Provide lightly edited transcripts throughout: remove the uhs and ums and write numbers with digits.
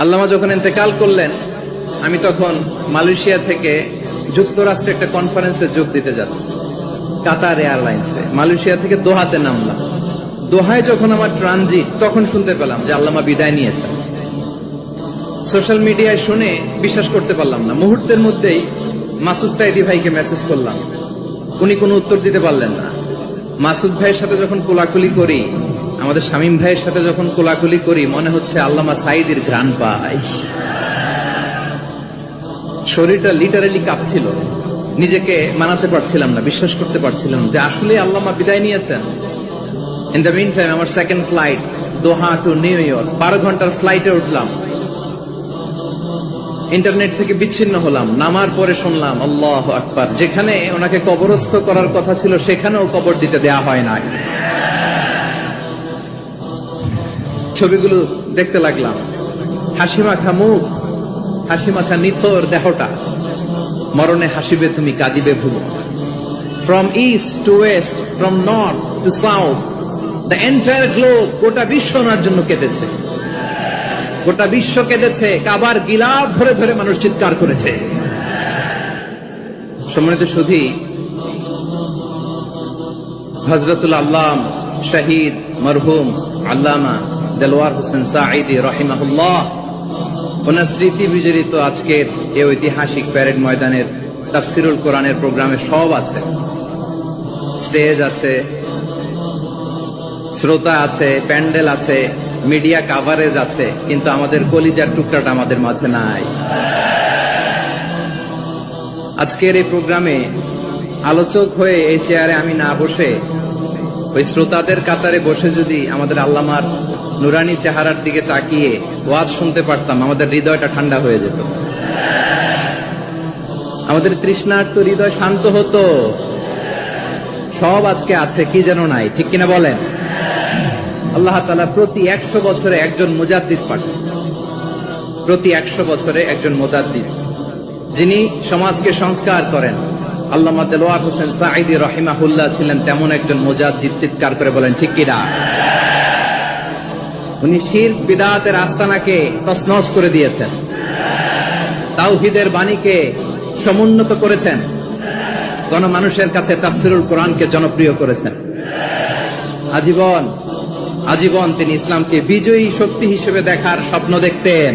আল্লামা যখন ইন্তেকাল করলেন, আমি তখন মালয়েশিয়া থেকে যুক্তরাষ্ট্রে একটা কনফারেন্সে যোগ দিতে যাচ্ছি, কাতার এয়ারলাইন্সে। মালয়েশিয়া থেকে দোহাতে নামলাম। দোহায় যখন আমার ট্রানজিট, তখন শুনতে পেলাম যে আল্লামা বিদায় নিয়েছেন। সোশ্যাল মিডিয়ায় শুনে বিশ্বাস করতে পারলাম না। মুহূর্তের মধ্যেই মাসুদ সাইদি ভাইকে মেসেজ করলাম, উনি কোনো উত্তর দিতে পারলেন না। মাসুদ ভাইয়ের সাথে যখন কোলাকুলি করি, আমাদের শামীম ভাইয়ের সাথে যখন কোলাকুলি করি, মনে হচ্ছে আল্লামা সাইদির ঘ্রাণ পাই। শরীরটা লিটারালি কাঁপছিল, নিজেকে মানাতে পারছিলাম না, বিশ্বাস করতে পারছিলাম যে আসলে আল্লামা বিদায় নিয়েছেন। ইন দ্য মিন টাইম আমার সেকেন্ড ফ্লাইট, দোহা টু নিউ ইয়র্ক, 12 ঘন্টার ফ্লাইটে উঠলাম। ইন্টারনেট থেকে বিচ্ছিন্ন হলাম। নামার পরে শুনলাম আল্লাহু আকবার, যেখানে ওনাকে কবরস্থ করার কথা ছিল সেখানেও কবর দিতে দেয়া হয় নাই। ছবিগুলো দেখতে লাগলাম, হাসি মাখা মুখ, হাসি মাখা নিথর দেহটা, মরণে হাসিবে তুমি কাঁদিবে ভুলো। From east two West, from north two south, the entire globe, গোটা বিশ্ব ওনার জন্য কেঁদেছে, গোটা বিশ্ব কেঁদেছে। কাবার গিলাফ ধরে ধরে মানুষ চিৎকার করেছে। সম্মানিত সুধী, হযরতুল আল্লাম শহীদ মরহুম আল্লামা দেলওয়ার হোসেন সাঈদী রাহিমাহুল্লাহ, ওনার স্মৃতি বিজড়িত আজকের এই ঐতিহাসিক প্যারেড ময়দানের তাফসিরুল কোরআনের প্রোগ্রামে সব আছে। স্টেজ আছে, শ্রোতা আছে, প্যান্ডেল আছে, মিডিয়া কাভারেজ আছে, কিন্তু আমাদের কলিজার টুকরাটা আমাদের মাঝে নাই। আজকের এই প্রোগ্রামে আলোচক হয়ে এই চেয়ারে আমি না বসে, ওই শ্রোতাদের কাতারে বসে যদি আমাদের আল্লামার নুরানি চেহারার দিকে তাকিয়ে ওয়াজ শুনতে পারতাম, আমাদের হৃদয়টা ঠান্ডা হয়ে যেত, আমাদের তৃষ্ণার্ত হৃদয় শান্ত হতো। সব আজকে আছে, কি যেন নাই, ঠিক কিনা বলেন? আল্লাহ তাআলা প্রতি 100 বছরে একজন মুজাদ্দিদ পাঠান, প্রতি 100 বছরে একজন মুজাদ্দিদ, যিনি সমাজকে সংস্কার করেন। আল্লামা দেলওয়ার হোসেন সাঈদী রাহিমাহুল্লাহ ছিলেন তেমন একজন মুজাদ্দিদ। চিৎকার করে বলেন ঠিক কিনা? উনি শিরক বিদআতের আস্তানাকে তছনছ করে দিয়েছেন, তাওহীদের বাণীকে সমুন্নত করেছেন, গণমানুষের কাছে তাফসিরুল কোরআনকে জনপ্রিয় করেছেন। আজীবন তিনি ইসলামকে বিজয়ী শক্তি হিসেবে দেখার স্বপ্ন দেখতেন।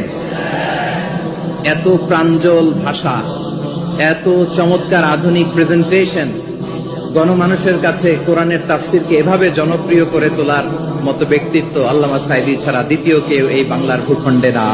এত প্রাঞ্জল ভাষা, এত চমৎকার আধুনিক প্রেজেন্টেশন, গণমানুষের কাছে কোরআনের তাফসিরকে এভাবে জনপ্রিয় করে তোলার মতো ব্যক্তিত্ব আল্লামা সাঈদী ছাড়া দ্বিতীয় কেউ এই বাংলার ভূখণ্ডে না।